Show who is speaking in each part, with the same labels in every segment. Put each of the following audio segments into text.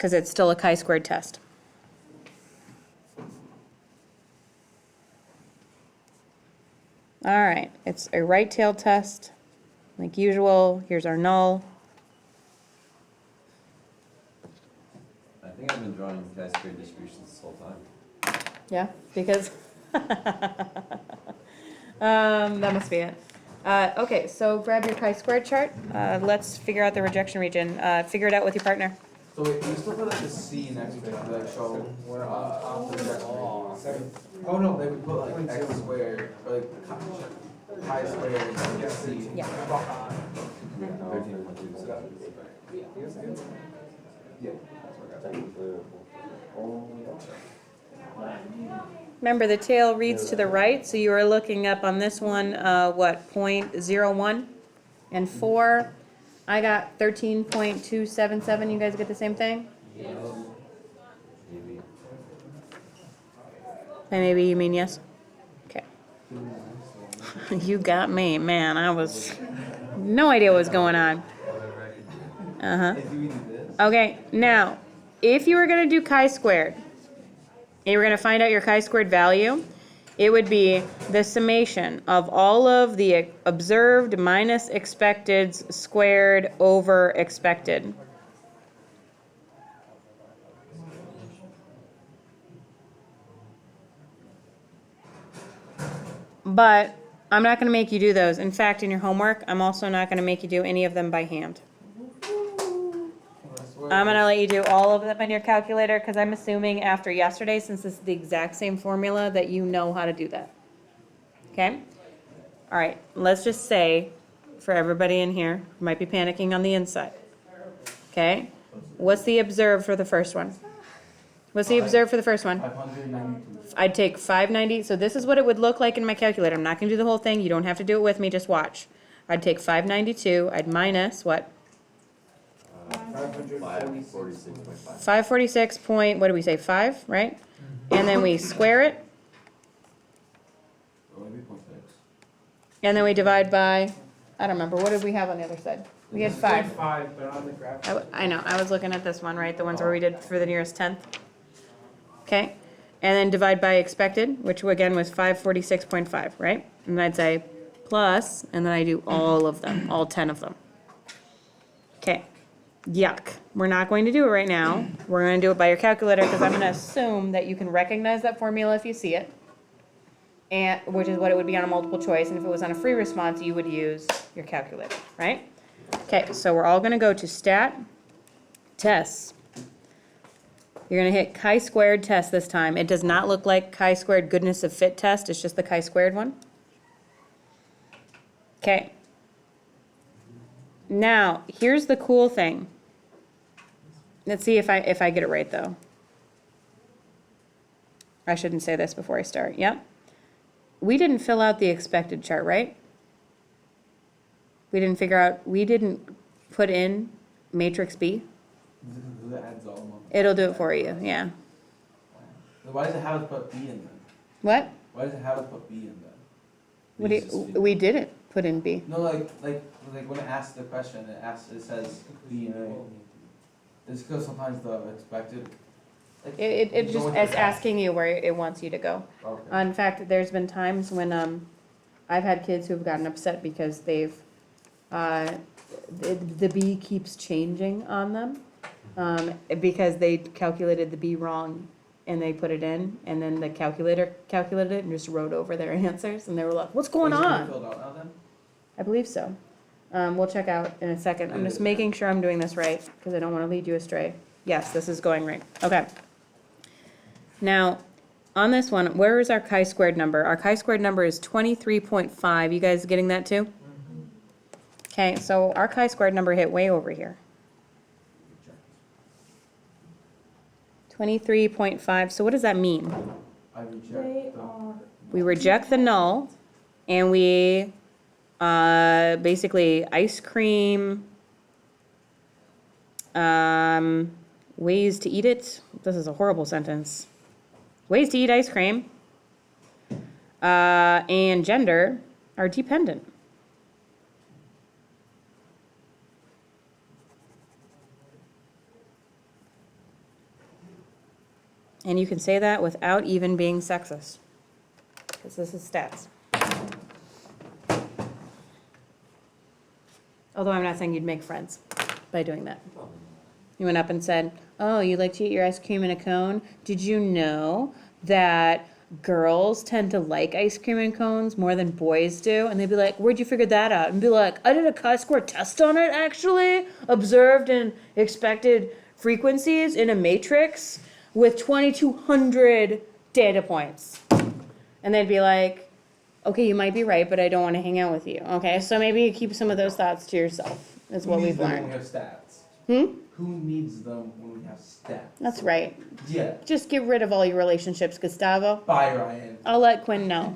Speaker 1: because it's still a chi-squared test. All right, it's a right-tailed test, like usual. Here's our null.
Speaker 2: I think I've been drawing chi-square distributions this whole time.
Speaker 1: Yeah, because that must be it. Okay, so grab your chi-squared chart. Let's figure out the rejection region. Figure it out with your partner.
Speaker 3: So wait, you still put like the C next to it, like show where the rejection rate. Oh no, they would put like x squared, or like chi squared and C.
Speaker 1: Yeah.
Speaker 2: 13.2.
Speaker 3: Yeah.
Speaker 1: Remember, the tail reads to the right, so you are looking up on this one, what, 0.01 and 4. I got 13.277. You guys get the same thing?
Speaker 2: Maybe.
Speaker 1: By maybe you mean yes? Okay. You got me, man. I was no idea what was going on. Uh-huh. Okay, now, if you were going to do chi-squared, and you were going to find out your chi-squared value, it would be the summation of all of the observed minus expecteds squared over expected. But I'm not going to make you do those. In fact, in your homework, I'm also not going to make you do any of them by hand. I'm going to let you do all of them in your calculator because I'm assuming after yesterday, since this is the exact same formula, that you know how to do that. Okay? All right, let's just say, for everybody in here who might be panicking on the inside, okay? What's the observed for the first one? What's the observed for the first one?
Speaker 3: 592.
Speaker 1: I'd take 590, so this is what it would look like in my calculator. I'm not going to do the whole thing. You don't have to do it with me, just watch. I'd take 592, I'd minus what?
Speaker 2: 546.5.
Speaker 1: 546 point, what do we say, 5, right? And then we square it,
Speaker 3: Oh, maybe 0.6.
Speaker 1: and then we divide by, I don't remember, what did we have on the other side? We had 5.
Speaker 4: 5, but on the graph.
Speaker 1: I know, I was looking at this one, right, the ones where we did for the nearest tenth. Okay, and then divide by expected, which again was 546.5, right? And I'd say plus, and then I do all of them, all 10 of them. Okay, yuck. We're not going to do it right now. We're going to do it by your calculator because I'm going to assume that you can recognize that formula if you see it, and which is what it would be on a multiple choice. And if it was on a free response, you would use your calculator, right? Okay, so we're all going to go to stat, tests. You're going to hit chi-squared test this time. It does not look like chi-squared goodness of fit test. It's just the chi-squared one. Okay. Now, here's the cool thing. Let's see if I get it right, though. I shouldn't say this before I start. Yep. We didn't fill out the expected chart, right? We didn't put in matrix B.
Speaker 3: Does it adds all of them?
Speaker 1: It'll do it for you, yeah.
Speaker 3: Why does it have us put B in then?
Speaker 1: What?
Speaker 3: Why does it have us put B in then?
Speaker 1: We didn't put in B.
Speaker 3: No, like when it asks the question, it says B and A. It's because sometimes the expected. Like,
Speaker 1: It
Speaker 3: you
Speaker 1: just,
Speaker 3: go into
Speaker 1: it's
Speaker 3: the-
Speaker 1: asking you where it wants you to go.
Speaker 3: Okay.
Speaker 1: In fact, there's been times when, I've had kids who've gotten upset because they've, the B keeps changing on them, because they calculated the B wrong and they put it in, and then the calculator calculated it and just wrote over their answers, and they were like, what's going
Speaker 3: Is it
Speaker 1: on?
Speaker 3: filled out now then?
Speaker 1: I believe so. We'll check out in a second. I'm just making sure I'm doing this right, because I don't want to lead you astray. Yes, this is going right. Okay. Now, on this one, where is our chi-squared number? Our chi-squared number is 23.5. You guys getting that too? Okay, so our chi-squared number hit way over here. 23.5. So what does that mean?
Speaker 3: I reject the.
Speaker 1: We reject the null, and we basically ice cream, ways to eat it. This is a horrible sentence. Ways to eat ice cream and gender are dependent. And you can say that without even being sexist. Because this is stats. Although I'm not saying you'd make friends by doing that. You went up and said, oh, you like to eat your ice cream in a cone? Did you know that girls tend to like ice cream in cones more than boys do? And they'd be like, where'd you figure that out? And be like, I did a chi-square test on it, actually. Observed and expected frequencies in a matrix with 2,200 data points. And they'd be like, okay, you might be right, but I don't want to hang out with you. Okay, so maybe you keep some of those thoughts to yourself, is what we've
Speaker 3: When
Speaker 1: learned.
Speaker 3: we have stats.
Speaker 1: Hmm?
Speaker 3: Who needs them when we have stats?
Speaker 1: That's right.
Speaker 3: Yeah.
Speaker 1: Just get rid of all your relationships, Gustavo.
Speaker 3: Bye, Ryan.
Speaker 1: I'll let Quinn know.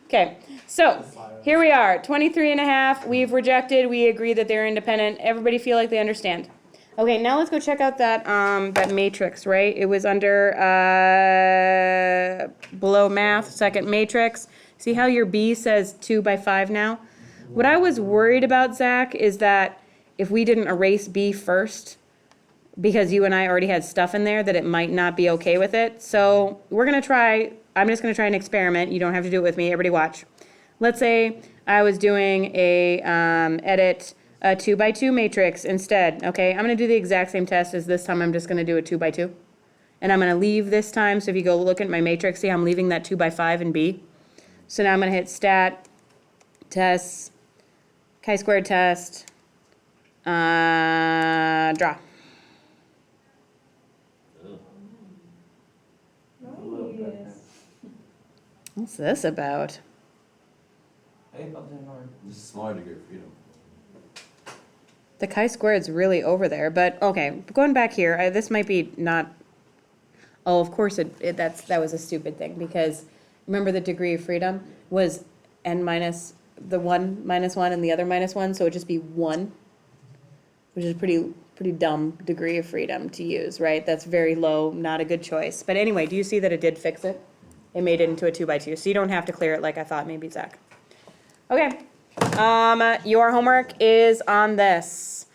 Speaker 1: Okay, so here we are, 23 and a half. We've rejected. We agree that they're independent. Everybody feel like they understand. Okay, now let's go check out that that matrix, right? It was under below math, second matrix. See how your B says 2 by 5 now? What I was worried about, Zach, is that if we didn't erase B first, because you and I already had stuff in there, that it might not be okay with it. So we're gonna try, I'm just gonna try an experiment. You don't have to do it with me, everybody watch. Let's say I was doing a edit a 2 by 2 matrix instead, okay? I'm gonna do the exact same test as this time. I'm just gonna do a 2 by 2. And I'm gonna leave this time, so if you go look at my matrix, see I'm leaving that 2 by 5 in B. So now I'm gonna hit stat, test, chi-squared test, draw. What's this about?
Speaker 2: Just a smaller degree of freedom.
Speaker 1: The chi-squared's really over there, but okay, going back here, this might be not, oh, of course that was a stupid thing, because remember the degree of freedom was n minus the 1 minus 1 and the other minus 1, so it'd just be 1, which is a pretty dumb degree of freedom to use, right? That's very low, not a good choice. But anyway, do you see that it did fix it? It made it into a 2 by 2, so you don't have to clear it like I thought maybe, Zach. Okay, your homework is on this.